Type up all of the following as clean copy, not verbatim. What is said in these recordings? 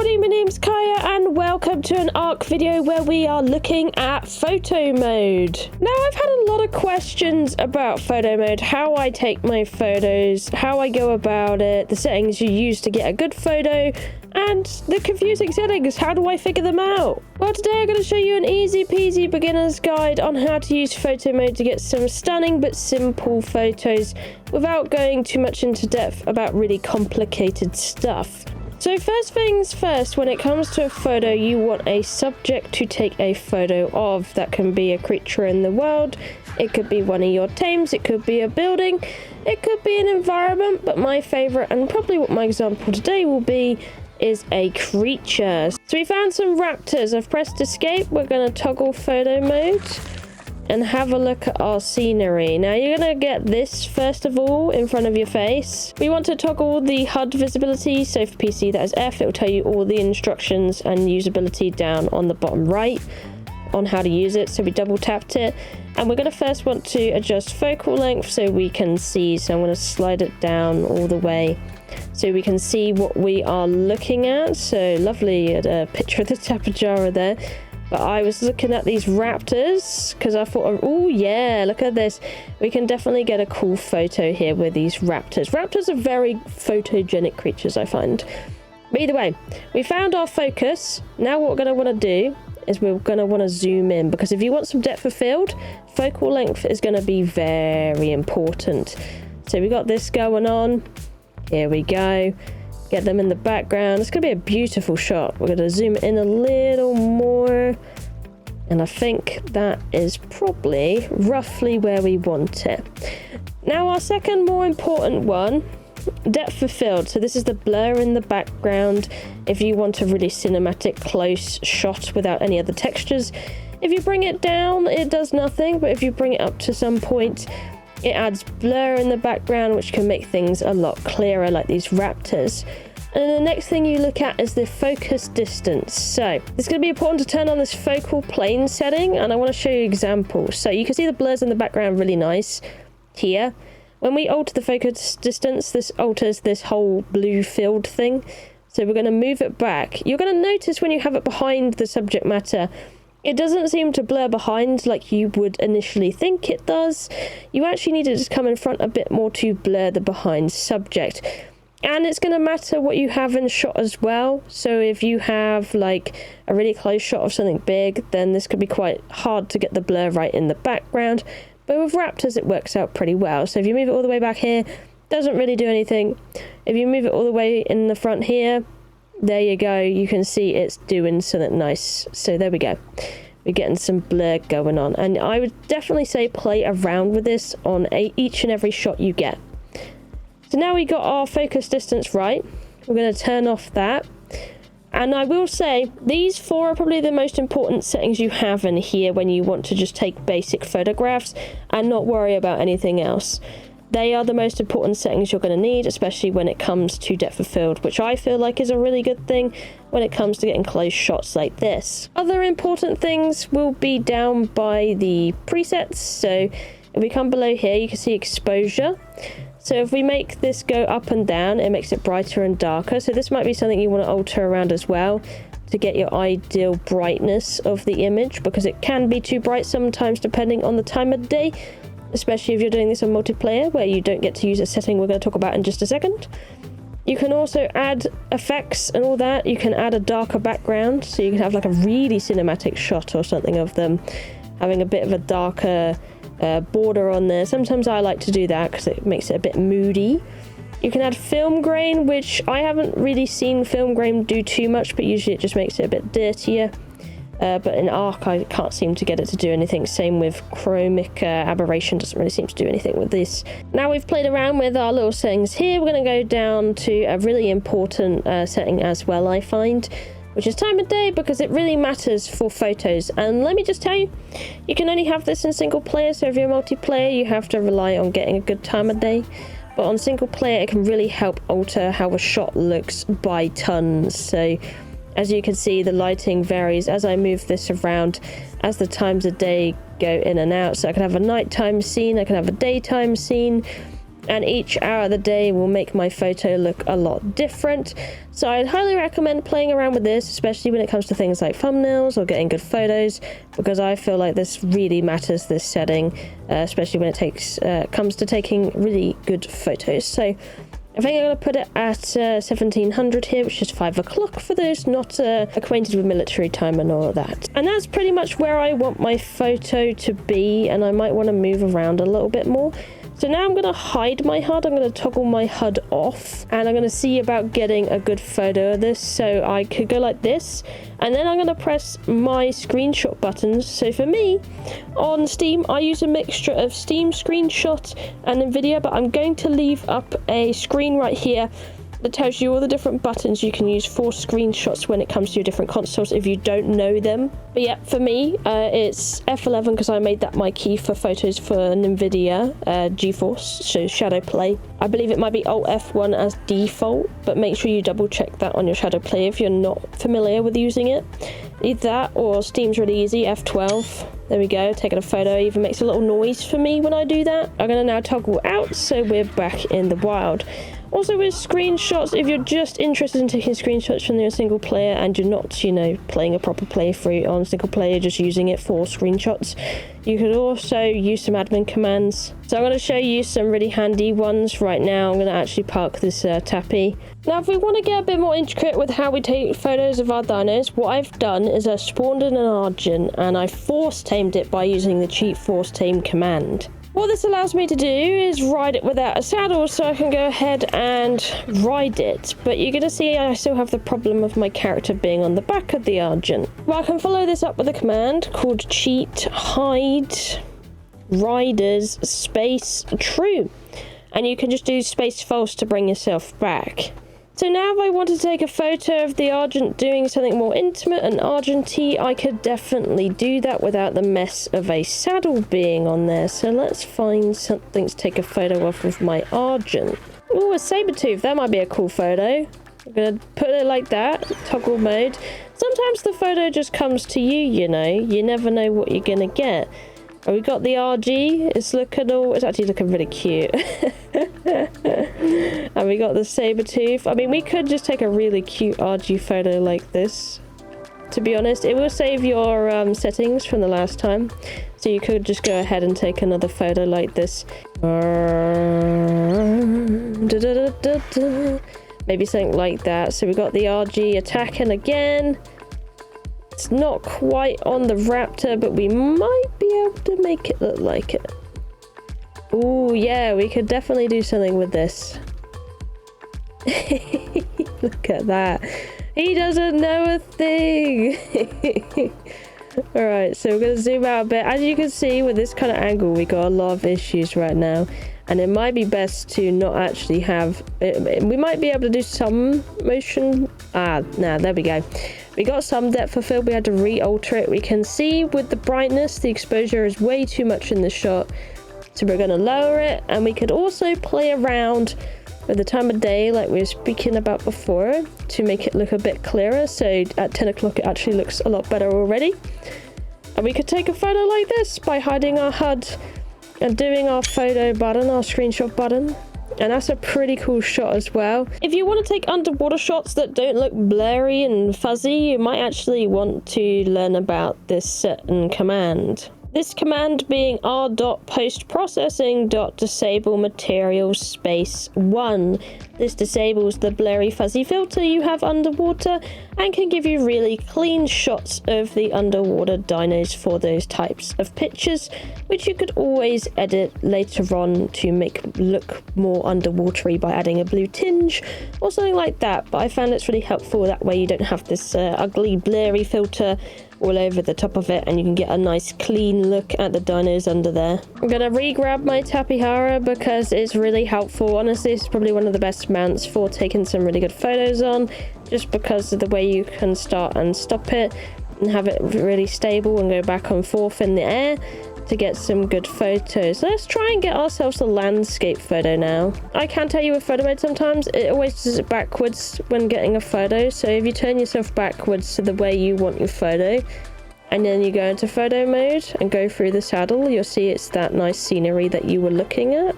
everybody, my name's Kaya and welcome to an ARK video where we are looking at photo mode. Now, I've had a lot of questions about photo mode, how I take my photos, how I go about it, the settings you use to get a good photo, and the confusing settings. How do I figure them out? Well, today I'm going to show you an easy peasy beginner's guide on how to use photo mode to get some stunning but simple photos without going too much into depth about really complicated stuff. So first things first, when it comes to a photo, you want a subject to take a photo of. That can be a creature in the world, it could be one of your tames, it could be a building, it could be an environment, but my favourite, and probably what my example today will be, is a creature. So we found some raptors. I've pressed escape. We're going to toggle photo mode and have a look at our scenery. Now you're going to get this first of all in front of your face. We want to toggle the HUD visibility, so for PC that is F. It will tell you all the instructions and usability down on the bottom right on how to use it. So we double tapped it, and we're going to first want to adjust focal length so we can see. So I'm going to slide it down all the way so we can see what we are looking at. So lovely, a picture of the Tapajara there. But I was looking at these raptors because I thought, oh yeah, look at this. We can definitely get a cool photo here with these raptors. Raptors are very photogenic creatures, I find. But either way, we found our focus. Now what we're going to want to do is we're going to want to zoom in, because if you want some depth of field, focal length is going to be very important. So we got this going on. Here we go. Get them in the background. It's going to be a beautiful shot. We're going to zoom in a little more. And I think that is probably roughly where we want it. Now our second more important one, depth of field. So this is the blur in the background. If you want a really cinematic close shot without any other textures. If you bring it down, it does nothing. But if you bring it up to some point, it adds blur in the background, which can make things a lot clearer, like these raptors. And then the next thing you look at is the focus distance. So it's going to be important to turn on this focal plane setting, and I want to show you examples. So you can see the blurs in the background really nice here. When we alter the focus distance, this alters this whole blue field thing. So we're going to move it back. You're going to notice when you have it behind the subject matter, it doesn't seem to blur behind like you would initially think it does. You actually need to just come in front a bit more to blur the behind subject. And it's going to matter what you have in shot as well. So if you have like a really close shot of something big, then this could be quite hard to get the blur right in the background. But with raptors, it works out pretty well. So if you move it all the way back here, doesn't really do anything. If you move it all the way in the front here, there you go, you can see it's doing something nice. So there we go, we're getting some blur going on, and I would definitely say play around with this on each and every shot you get. So now we got our focus distance right. We're going to turn off that, and I will say these four are probably the most important settings you have in here when you want to just take basic photographs and not worry about anything else. They are the most important settings you're going to need, especially when it comes to depth of field, which I feel like is a really good thing when it comes to getting close shots like this. Other important things will be down by the presets. So if we come below here, you can see exposure. So if we make this go up and down, it makes it brighter and darker. So this might be something you want to alter around as well to get your ideal brightness of the image, because it can be too bright sometimes depending on the time of day. Especially if you're doing this on multiplayer, where you don't get to use a setting we're going to talk about in just a second. You can also add effects and all that. You can add a darker background, so you can have like a really cinematic shot or something of them having a bit of a darker border on there. Sometimes I like to do that because it makes it a bit moody. You can add film grain, which I haven't really seen film grain do too much, but usually it just makes it a bit dirtier. But in ARK, I can't seem to get it to do anything. Same with chromic aberration, doesn't really seem to do anything with this. Now we've played around with our little settings here, we're going to go down to a really important setting as well, I find, which is time of day, because it really matters for photos. And let me just tell you, you can only have this in single player, so if you're multiplayer, you have to rely on getting a good time of day. But on single player, it can really help alter how a shot looks by tons. So as you can see, the lighting varies as I move this around as the times of day go in and out. So I can have a nighttime scene, I can have a daytime scene. and each hour of the day will make my photo look a lot different. So I'd highly recommend playing around with this, especially when it comes to things like thumbnails or getting good photos, because I feel like this really matters, this setting, especially when it comes to taking really good photos. So I think I'm going to put it at 1700 here, which is 5 o'clock for those not acquainted with military time and all of that. And that's pretty much where I want my photo to be, and I might want to move around a little bit more. So now I'm going to hide my HUD. I'm going to toggle my HUD off, and I'm going to see about getting a good photo of this. So I could go like this, and then I'm going to press my screenshot buttons. So for me, on Steam, I use a mixture of Steam Screenshot and NVIDIA, but I'm going to leave up a screen right here that tells you all the different buttons you can use for screenshots when it comes to your different consoles if you don't know them. But yeah, for me, it's F11 because I made that my key for photos for NVIDIA GeForce, so Shadow Play. I believe it might be Alt F1 as default, but make sure you double check that on your Shadow Play if you're not familiar with using it. Either that or Steam's really easy, F12. There we go, taking a photo even makes a little noise for me when I do that. I'm gonna now toggle out so we're back in the wild. Also with screenshots, if you're just interested in taking screenshots from your single player and you're not, you know, playing a proper playthrough on single player, just using it for screenshots, you could also use some admin commands. So I'm going to show you some really handy ones right now. I'm going to actually park this tappy. Now, if we want to get a bit more intricate with how we take photos of our dinos, what I've done is I spawned in an Argent and I force tamed it by using the cheat force tame command. What this allows me to do is ride it without a saddle, so I can go ahead and ride it. But you're going to see I still have the problem of my character being on the back of the Argent. Well, I can follow this up with a command called cheat hide riders space true. And you can just do space false to bring yourself back. So now if I want to take a photo of the Argent doing something more intimate and Argenty, I could definitely do that without the mess of a saddle being on there. So let's find something to take a photo of with my Argent. Oh, a saber-tooth. That might be a cool photo. I'm going to put it like that, toggle mode. Sometimes the photo just comes to you, you know. You never know what you're going to get. Oh, we got the RG. It's actually looking really cute. And we got the saber-tooth. I mean, we could just take a really cute RG photo like this. To be honest, it will save your settings from the last time. So you could just go ahead and take another photo like this. Maybe something like that. So we got the RG attacking again. It's not quite on the raptor, but we might be able to make it look like it. Oh yeah, we could definitely do something with this. Look at that. He doesn't know a thing. Alright, so we're going to zoom out a bit. As you can see, with this kind of angle, we got a lot of issues right now. And it might be best to not actually have... we might be able to do some motion... there we go. We got some depth of field. We had to re-alter it. We can see with the brightness, the exposure is way too much in the shot. So we're going to lower it. And we could also play around with the time of day, like we were speaking about before, to make it look a bit clearer. So at 10 o'clock, it actually looks a lot better already. And we could take a photo like this by hiding our HUD and doing our photo button, our screenshot button. And that's a pretty cool shot as well. If you want to take underwater shots that don't look blurry and fuzzy, you might actually want to learn about this certain command. This command being r.postprocessing.disable material space 1. This disables the blurry fuzzy filter you have underwater and can give you really clean shots of the underwater dinos for those types of pictures, which you could always edit later on to make look more underwatery by adding a blue tinge or something like that. But I found it's really helpful, that way you don't have this ugly blurry filter all over the top of it, and you can get a nice clean look at the dinos under there. I'm gonna re-grab my Tapihara because it's really helpful. Honestly, it's probably one of the best mounts for taking some really good photos on, just because of the way you can start and stop it and have it really stable and go back and forth in the air to get some good photos. Let's try and get ourselves a landscape photo now. I can tell you with photo mode sometimes it always does it backwards when getting a photo, so if you turn yourself backwards to the way you want your photo and then you go into photo mode and go through the saddle, you'll see it's that nice scenery that you were looking at.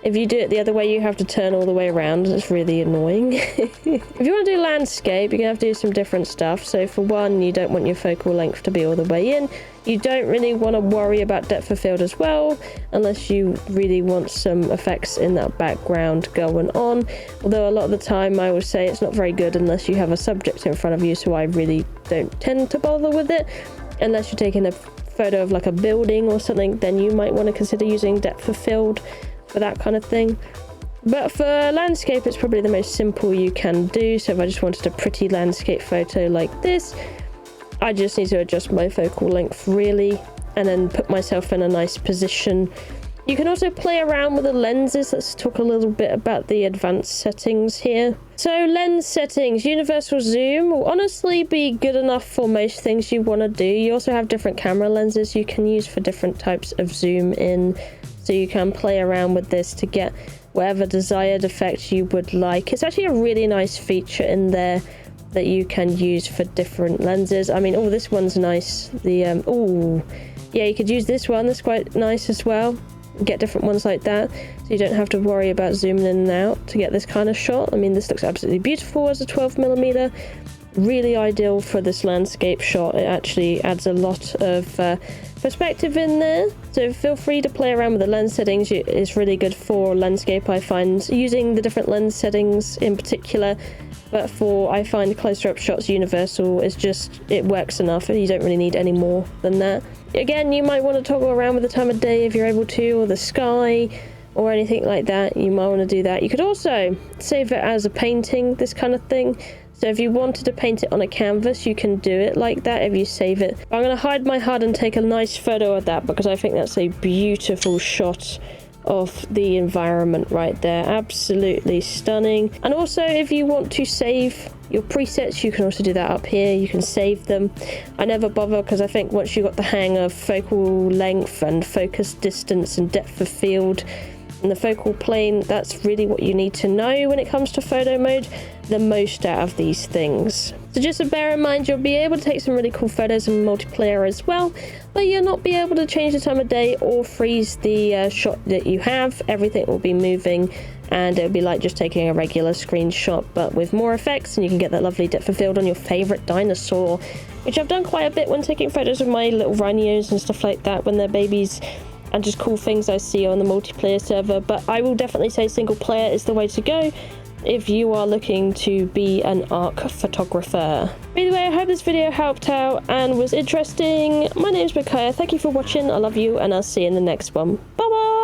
If you do it the other way, you have to turn all the way around. It's really annoying. If you want to do landscape, you're going to have to do some different stuff. So for one, you don't want your focal length to be all the way in. You don't really want to worry about depth of field as well, unless you really want some effects in that background going on. Although a lot of the time I would say it's not very good unless you have a subject in front of you, so I really don't tend to bother with it. Unless you're taking a photo of like a building or something, then you might want to consider using depth of field for that kind of thing. But for landscape, it's probably the most simple you can do. So if I just wanted a pretty landscape photo like this, I just need to adjust my focal length really, and then put myself in a nice position. You can also play around with the lenses. Let's talk a little bit about the advanced settings here. So lens settings, universal zoom will honestly be good enough for most things you want to do. You also have different camera lenses you can use for different types of zoom in. So you can play around with this to get whatever desired effect you would like. It's actually a really nice feature in there that you can use for different lenses. I mean, oh, this one's nice. The oh, yeah, you could use this one. That's quite nice as well. Get different ones like that, so you don't have to worry about zooming in and out to get this kind of shot. I mean, this looks absolutely beautiful as a 12mm. Really ideal for this landscape shot. It actually adds a lot of perspective in there, so feel free to play around with the lens settings. It's really good for landscape, I find, using the different lens settings in particular. But for, I find, closer up shots, universal is just, it works enough. You don't really need any more than that. Again, you might want to toggle around with the time of day if you're able to, or the sky, or anything like that. You might want to do that. You could also save it as a painting, this kind of thing. So if you wanted to paint it on a canvas, you can do it like that if you save it. I'm going to hide my HUD and take a nice photo of that, because I think that's a beautiful shot of the environment right there. Absolutely stunning. And also, if you want to save your presets, you can also do that up here. You can save them. I never bother, because I think once you've got the hang of focal length and focus distance and depth of field and the focal plane, that's really what you need to know when it comes to photo mode, the most out of these things. So just to bear in mind, you'll be able to take some really cool photos in multiplayer as well, but you'll not be able to change the time of day or freeze the shot that you have. Everything will be moving, and it'll be like just taking a regular screenshot, but with more effects, and you can get that lovely depth of field on your favorite dinosaur, which I've done quite a bit when taking photos of my little rhinos and stuff like that when they're babies, and just cool things I see on the multiplayer server. But I will definitely say single player is the way to go if you are looking to be an ARK photographer. Either way, I hope this video helped out and was interesting. My name's Kiah. Thank you for watching. I love you, and I'll see you in the next one. Bye bye.